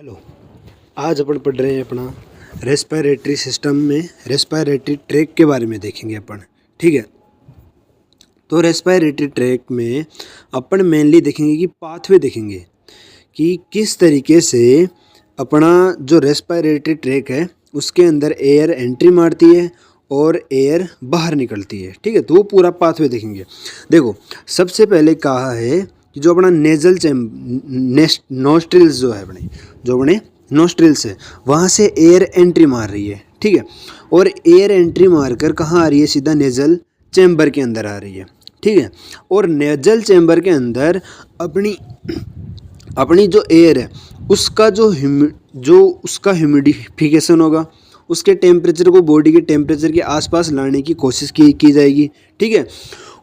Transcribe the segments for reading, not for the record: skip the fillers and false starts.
Hello. आज अपन पढ़ रहे हैं अपना रेस्पिरेटरी सिस्टम में रेस्पिरेटरी ट्रैक के बारे में देखेंगे अपन। ठीक है, तो रेस्पिरेटरी ट्रैक में अपन मेनली देखेंगे कि पाथवे देखेंगे कि किस तरीके से अपना जो रेस्पिरेटरी ट्रैक है उसके अंदर एयर एंट्री मारती है और एयर बाहर निकलती है। ठीक है, तो वो पूरा पाथवे देखेंगे। देखो, सबसे पहले कहा है कि जो अपना नेजल नोस्ट्रिल्स जो है अपने नोस्ट्रिल्स है वहाँ से एयर एंट्री मार रही है। ठीक है, और एयर एंट्री मारकर कहाँ आ रही है? सीधा नेजल चैम्बर के अंदर आ रही है। ठीक है, और नेजल चैम्बर के अंदर अपनी जो एयर है उसका जो उसका ह्यूमिडिफिकेशन होगा, उसके टेम्परेचर को बॉडी के टेम्परेचर के आसपास लाने की कोशिश की जाएगी। ठीक है,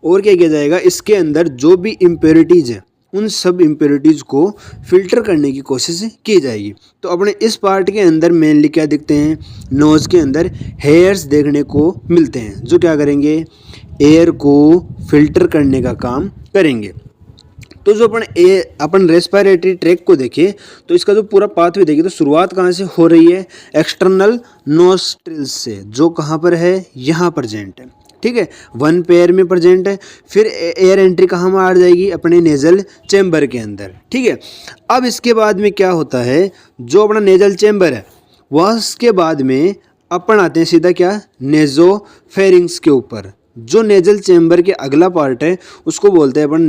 और क्या किया जाएगा? इसके अंदर जो भी इम्प्योरिटीज़ है उन सब इम्प्योरिटीज़ को फिल्टर करने की कोशिश की जाएगी। तो अपने इस पार्ट के अंदर मेनली क्या दिखते हैं? नोज़ के अंदर हेयर्स देखने को मिलते हैं जो क्या करेंगे? एयर को फिल्टर करने का काम करेंगे। तो जो अपन रेस्पिरेटरी ट्रैक को देखें तो इसका जो पूरा पाथवे देखें तो शुरुआत कहाँ से हो रही है? एक्सटर्नल नोस्ट्रिल्स से, जो कहाँ पर है? यहाँ प्रेजेंट है। ठीक है, वन पेयर में प्रेजेंट है। फिर एयर एंट्री कहाँ मार जाएगी? अपने नेजल चैम्बर के अंदर। ठीक है, अब इसके बाद में क्या होता है? जो अपना नेजल चैम्बर है वह उसके बाद में अपन आते हैं सीधा क्या? नेजोफेरिंग्स के ऊपर। जो नेजल चैम्बर के अगला पार्ट है उसको बोलते हैं अपन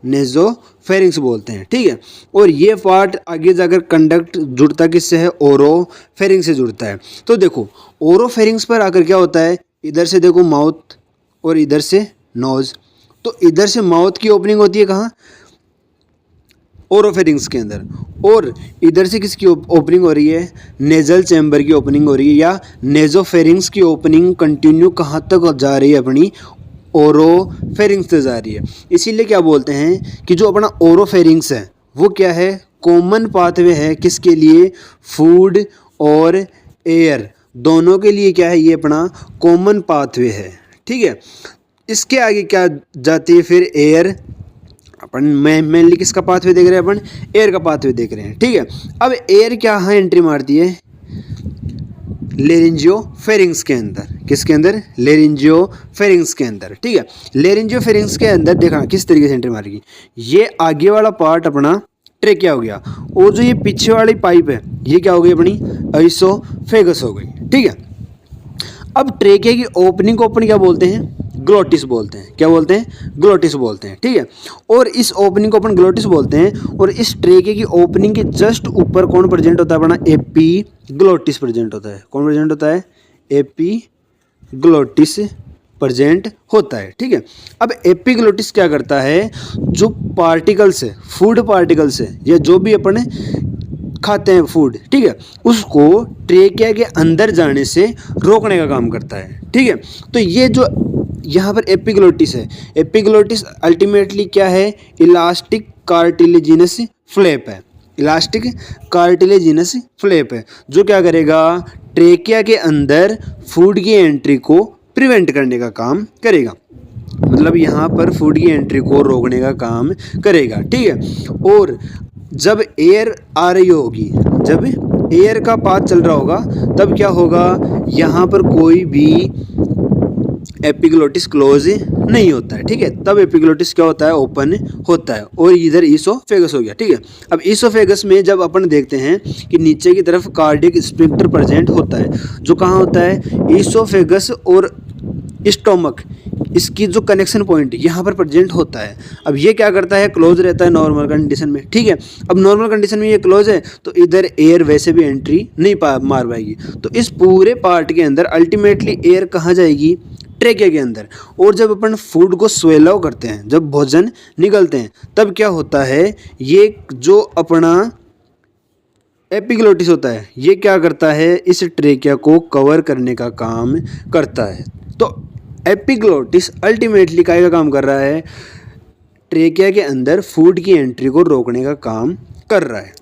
नेजोफेरिंग्स बोलते हैं। ठीक है, और ये पार्ट आगे जाकर कंडक्ट जुड़ता किससे है? ओरोफेरिंग्स से जुड़ता है। तो देखो, ओरोफेरिंग्स पर आकर क्या होता है? इधर से देखो माउथ और इधर से नोज। तो इधर से माउथ की ओपनिंग होती है कहाँ? ओरोफेरिंग्स के अंदर। और इधर से किसकी ओपनिंग हो रही है? नेजल चैम्बर की ओपनिंग हो रही है, या नेजोफेरिंग्स की ओपनिंग कंटिन्यू कहाँ तक जा रही है? अपनी ओरोफेरिंग्स से जा रही है। इसीलिए क्या बोलते हैं कि जो अपना ओरोफेरिंग्स है वो क्या है? कॉमन पाथवे है किसके लिए? फूड और एयर दोनों के लिए क्या है? ये अपना कॉमन पाथवे है। ठीक है, इसके आगे क्या जाती है फिर? एयर। अपन मेनली किसका पाथवे देख रहे हैं? अपन एयर का पाथवे देख रहे हैं। ठीक है, अब एयर क्या है एंट्री मारती है? लेरिंजियोफेरिंग्स के अंदर। किसके अंदर? लेरिंजियोफेरिंग्स के अंदर। ठीक है, लेरिंजियोफेरिंग्स के अंदर देखा किस तरीके से एंट्री मारेगी। ये आगे वाला पार्ट अपना ट्रेकिया हो गया, और जो ये पीछे वाली पाइप है ये क्या हो गई? अपनी आइसोफेगस हो गई। ठीक है, अब ट्रेकिया की ओपनिंग को अपन क्या बोलते हैं? ग्लोटिस बोलते हैं। क्या बोलते हैं? ग्लोटिस बोलते हैं। ठीक है, और इस ओपनिंग को अपन ग्लोटिस बोलते हैं। और इस ट्रेके की ओपनिंग के जस्ट ऊपर कौन प्रेजेंट होता है? अपना एपीग्लोटिस प्रेजेंट होता है। कौन प्रेजेंट होता है? एपीग्लोटिस प्रेजेंट होता है। ठीक है, अब एपीग्लोटिस क्या करता है? जो पार्टिकल्स है, फूड पार्टिकल्स है, या जो भी अपन खाते हैं फूड, ठीक है, उसको ट्रेकिया के अंदर जाने से रोकने का काम करता है। ठीक है, तो ये जो यहाँ पर एपिग्लोटिस है, एपिग्लोटिस अल्टीमेटली क्या है? इलास्टिक कार्टिलेजिनस फ्लैप है। इलास्टिक कार्टिलेजिनस फ्लैप है जो क्या करेगा? ट्रेकिया के अंदर फूड की एंट्री को प्रिवेंट करने का काम करेगा। मतलब यहाँ पर फूड की एंट्री को रोकने का काम करेगा। ठीक है, और जब एयर आ रही होगी, जब एयर का पाथ चल रहा होगा, तब क्या होगा? यहाँ पर कोई भी एपिग्लोटिस क्लोज नहीं होता है। ठीक है, तब एपिग्लोटिस क्या होता है? ओपन होता है, और इधर ईसोफेगस हो गया। ठीक है, अब ईसोफेगस में जब अपन देखते हैं कि नीचे की तरफ कार्डियक स्फिंक्टर प्रेजेंट होता है, जो कहाँ होता है? ईसोफेगस और स्टोमक, इसकी जो कनेक्शन पॉइंट यहाँ पर प्रेजेंट होता है। अब ये क्या करता है? क्लोज रहता है नॉर्मल कंडीशन में। ठीक है, अब नॉर्मल कंडीशन में ये क्लोज है तो इधर एयर वैसे भी एंट्री नहीं मार पाएगी। तो इस पूरे पार्ट के अंदर अल्टीमेटली एयर कहाँ जाएगी? ट्रेकिया के अंदर। और जब अपन फूड को स्वेलो करते हैं, जब भोजन निगलते हैं, तब क्या होता है? ये जो अपना एपिग्लोटिस होता है ये क्या करता है? इस ट्रेकिया को कवर करने का काम करता है। तो एपिग्लोटिस अल्टीमेटली काय का काम कर रहा है? ट्रेकिया के अंदर फूड की एंट्री को रोकने का काम कर रहा है।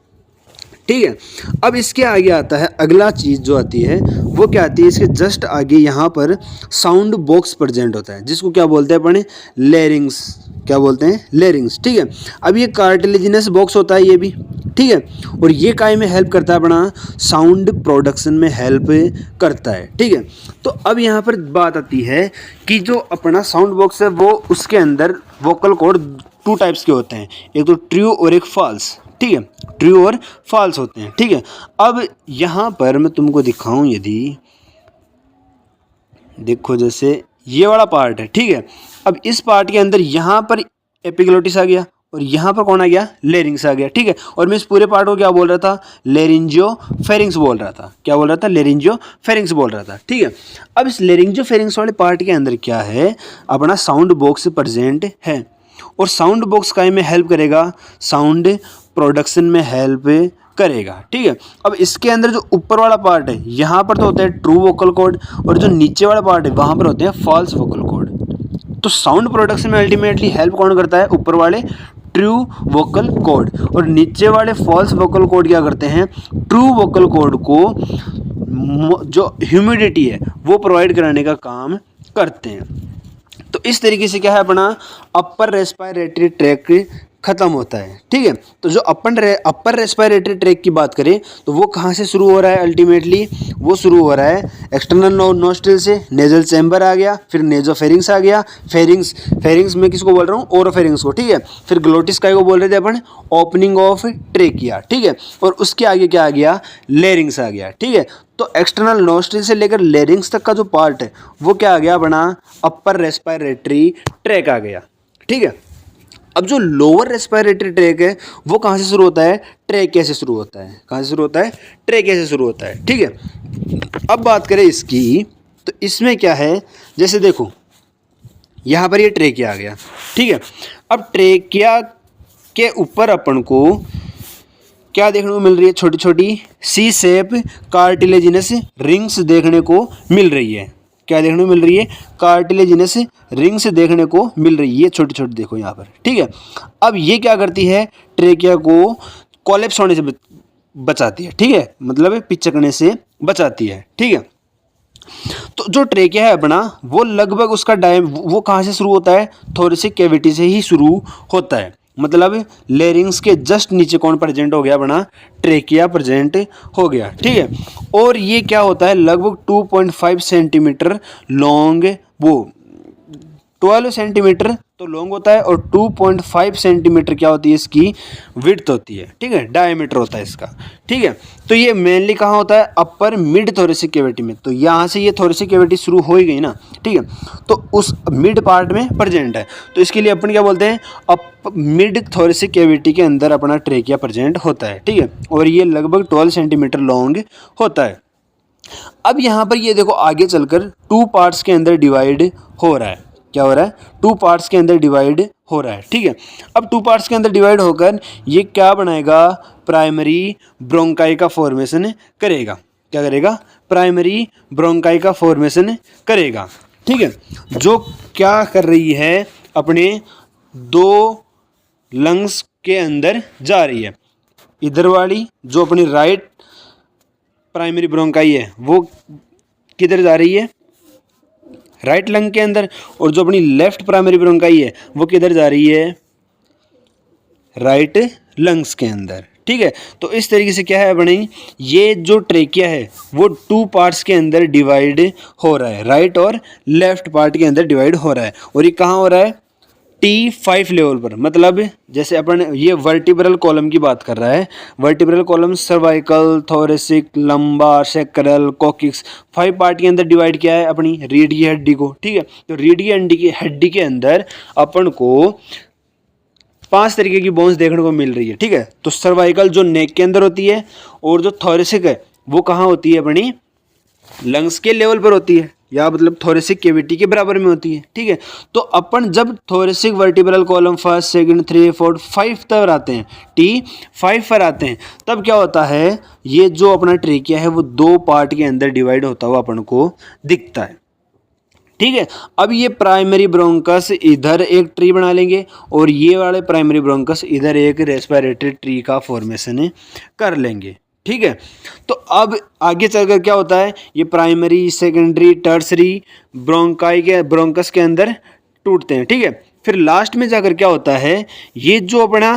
ठीक है, अब इसके आगे आता है अगला चीज़ जो आती है वो क्या आती है? इसके जस्ट आगे यहाँ पर साउंड बॉक्स प्रेजेंट होता है, जिसको क्या बोलते हैं अपन? लेरिंग्स। क्या बोलते हैं, लेरिंग्स। ठीक है, अब ये कार्टिलेजिनस बॉक्स होता है ये भी, ठीक है, और ये काय में हेल्प करता है, अपना साउंड प्रोडक्शन में हेल्प करता है। ठीक है, तो अब यहाँ पर बात आती है कि जो अपना साउंड बॉक्स है वो उसके अंदर वोकल कॉर्ड 2 टाइप्स के होते हैं, एक तो ट्रू और एक फॉल्स। ठीक है, ट्रू और फॉल्स होते हैं। ठीक है, अब यहाँ पर मैं तुमको दिखाऊं, यदि देखो जैसे ये वाला पार्ट है। ठीक है, अब इस पार्ट के अंदर यहाँ पर एपिग्लोटिस आ गया और यहाँ पर कौन आ गया, लेरिंग्स आ गया। ठीक है, और मैं इस पूरे पार्ट को क्या बोल रहा था, लेरिंजियो फेरिंग्स बोल रहा था। क्या बोल रहा था, लेरिंजियो फेरिंग्स बोल रहा था। ठीक है, अब इस लेरिंजियो फेरिंग्स वाले पार्ट के अंदर क्या है, अपना साउंड बॉक्स प्रेजेंट है, और साउंड बॉक्स का में हेल्प करेगा, साउंड प्रोडक्शन में हेल्प करेगा। ठीक है, अब इसके अंदर जो ऊपर वाला पार्ट है यहाँ पर तो होता है ट्रू वोकल कॉर्ड, और जो नीचे वाला पार्ट है वहाँ पर होते हैं फॉल्स वोकल कॉर्ड। तो साउंड प्रोडक्शन में अल्टीमेटली हेल्प कौन करता है, ऊपर वाले ट्रू वोकल कॉर्ड, और नीचे वाले फॉल्स वोकल कॉर्ड क्या करते हैं, ट्रू वोकल कॉर्ड को जो ह्यूमिडिटी है वो प्रोवाइड कराने का काम करते हैं। तो इस तरीके से क्या है, अपना अपर रेस्पिरेटरी ट्रैक खत्म होता है। ठीक है, तो जो अपर रेस्पिरेटरी ट्रैक की बात करें तो वो कहाँ से शुरू हो रहा है, अल्टीमेटली वो शुरू हो रहा है एक्सटर्नल नोस्ट्रिल से, नेजल चैम्बर आ गया, फिर नेजोफेरिंग्स आ गया, फेरिंग्स में किसको बोल रहा हूँ, ओरोफेरिंग्स को। ठीक है, फिर ग्लोटिस का को बोल रहे थे अपन, ओपनिंग ऑफ ट्रेकिया। ठीक है, और उसके आगे क्या आ गया, लेरिंग्स आ गया। ठीक है, तो एक्सटर्नल नोस्ट्रिल से लेकर लेरिंग्स तक का जो पार्ट है वो क्या आ गया, अपना अपर रेस्पिरेटरी ट्रैक आ गया। ठीक है, अब जो लोअर रेस्पिरेटरी ट्रैक है वो कहाँ से शुरू होता है, ट्रैकिया से शुरू होता है। कहाँ से शुरू होता है, ट्रैकिया से शुरू होता है। ठीक है, अब बात करें इसकी, तो इसमें क्या है, जैसे देखो यहाँ पर ये ट्रैकिया आ गया। ठीक है, अब ट्रैकिया के ऊपर अपन को क्या देखने को मिल रही है, छोटी छोटी सी शेप कार्टिलेजिनस रिंग्स देखने को मिल रही है। क्या देखने को मिल रही है, कार्टिलेजिनस रिंग्स देखने को मिल रही है, छोटी छोटी देखो यहाँ पर। ठीक है, अब ये क्या करती है, ट्रेकिया को कोलैप्स होने से बचाती है। ठीक है, मतलब पिचकने से बचाती है। ठीक है, तो जो ट्रेकिया है अपना वो लगभग उसका वो कहाँ से शुरू होता है, थोरेसिक कैविटी से ही शुरू होता है। मतलब लेरिंग्स के जस्ट नीचे कौन प्रेजेंट हो गया, अपना ट्रेकिया प्रेजेंट हो गया। ठीक है, और ये क्या होता है, लगभग 2.5 सेंटीमीटर लॉन्ग, वो 12 सेंटीमीटर तो लॉन्ग होता है, और 2.5 सेंटीमीटर क्या होती है, इसकी विड्थ होती है। ठीक है, डायमीटर होता है इसका। ठीक है, तो ये मेनली कहाँ होता है, अपर मिड थोरेसिक कैविटी में। तो यहाँ से ये थोरेसिक कैविटी शुरू हो ही गई ना। ठीक है, तो उस मिड पार्ट में प्रेजेंट है, तो इसके लिए अपन क्या बोलते हैं, मिड थोरेसिक कैविटी के अंदर अपना ट्रेकिया प्रेजेंट होता है। ठीक है, और ये लगभग 12 सेंटीमीटर लॉन्ग होता है। अब यहाँ पर ये देखो आगे चलकर 2 पार्ट्स के अंदर डिवाइड हो रहा है। क्या हो रहा है, 2 पार्ट्स के अंदर डिवाइड हो रहा है। ठीक है, अब 2 पार्ट्स के अंदर डिवाइड होकर ये क्या बनाएगा, प्राइमरी ब्रोंकाई का फॉर्मेशन करेगा। क्या करेगा, प्राइमरी ब्रोंकाई का फॉर्मेशन करेगा। ठीक है, जो क्या कर रही है, अपने 2 लंग्स के अंदर जा रही है। इधर वाली जो अपनी राइट प्राइमरी ब्रोंकाई है वो किधर जा रही है, राइट लंग के अंदर, और जो अपनी लेफ्ट प्राइमरी ब्रोंकाई है वो किधर जा रही है, राइट लंग्स के अंदर। ठीक है, तो इस तरीके से क्या है अपनी, ये जो ट्रेकिया है वो 2 पार्ट्स के अंदर डिवाइड हो रहा है, राइट और लेफ्ट पार्ट के अंदर डिवाइड हो रहा है। और ये कहाँ हो रहा है, T5 लेवल पर। मतलब जैसे अपन ये वर्टिब्रल कॉलम की बात कर रहा है, vertebral column cervical, thoracic, lumbar, sacral, coccyx 5 part के अंदर डिवाइड किया है अपनी रीढ़ की हड्डी को। ठीक है, तो रीढ़ की हड्डी के अंदर अपन को 5 तरीके की बोन्स देखने को मिल रही है। ठीक है, तो सर्वाइकल जो नेक के अंदर होती है, और जो थोरेसिक है वो कहाँ होती है, अपनी लंग्स के लेवल पर होती है, या मतलब थोरेसिक कैविटी के बराबर में होती है। ठीक है, तो अपन जब थोरेसिक वर्टिब्रल कॉलम 1, 2, 3, 4, 5 तक आते हैं, T5 पर आते हैं, तब क्या होता है, ये जो अपना ट्रेकिया है वो 2 पार्ट के अंदर डिवाइड होता हुआ अपन को दिखता है। ठीक है, अब ये प्राइमरी ब्रोंकस इधर एक ट्री बना लेंगे, और ये वाले प्राइमरी ब्रोंकस इधर एक रेस्पिरेटरी ट्री का फॉर्मेशन कर लेंगे। ठीक है, तो अब आगे चलकर क्या होता है, ये प्राइमरी, सेकेंडरी, टर्सरी ब्रोंकाई के ब्रोंकस के अंदर टूटते हैं। ठीक है, फिर लास्ट में जाकर क्या होता है, ये जो अपना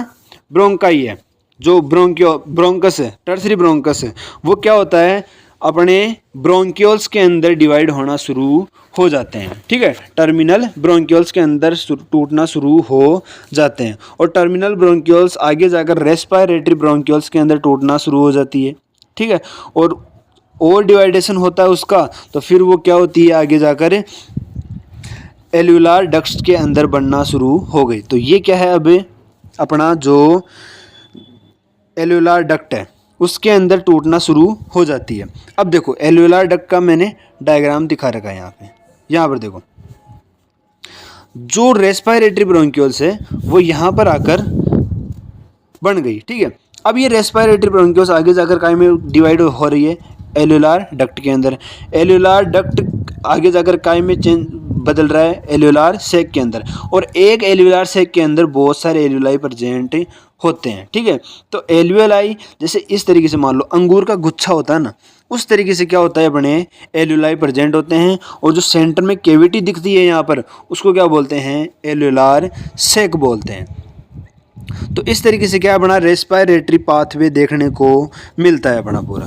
ब्रोंकाई है, जो ब्रोंकस है, टर्सरी ब्रोंकस है, वो क्या होता है अपने ब्रोंक्यूल्स के अंदर डिवाइड होना शुरू हो जाते हैं। ठीक है, टर्मिनल ब्रोंक्यूल्स के अंदर टूटना शुरू हो जाते हैं और टर्मिनल ब्रोंक्यूल्स आगे जाकर रेस्पिरेटरी ब्रोंक्यूल्स के अंदर टूटना शुरू हो जाती है। ठीक है, और डिवाइडेशन होता है उसका, तो फिर वो क्या होती है आगे जाकर एल्यूलार डक्ट्स के अंदर बनना शुरू हो गई। तो ये क्या है, अब अपना जो एल्यूलार डक्ट है उसके अंदर टूटना शुरू हो जाती है। अब देखो एल्यूलार डक्ट का मैंने डायग्राम दिखा रखा है यहाँ पर देखो, जो रेस्पिरेटरी ब्रोंक्यूल्स है वो यहाँ पर आकर बन गई। ठीक है, अब ये रेस्पिरेटरी ब्रोंक्यूल्स आगे जाकर काय में डिवाइड हो रही है, एल्यूलार डक्ट के अंदर। एल्यूलार डक्ट आगे जाकर काय में बदल रहा है, एल्यूलार सैक के अंदर, और एक एल्यूलार सैक के अंदर बहुत सारे एल्यूलाई प्रेजेंट होते हैं। ठीक है, तो एल्यूलाई जैसे इस तरीके से मान लो अंगूर का गुच्छा होता है ना, उस तरीके से क्या होता है बने एल्यूलाई प्रेजेंट होते हैं, और जो सेंटर में कैविटी दिखती है यहाँ पर उसको क्या बोलते हैं, एल्यूलार सैक बोलते हैं। तो इस तरीके से क्या बना रेस्पिरेटरी पाथवे देखने को मिलता है अपना पूरा।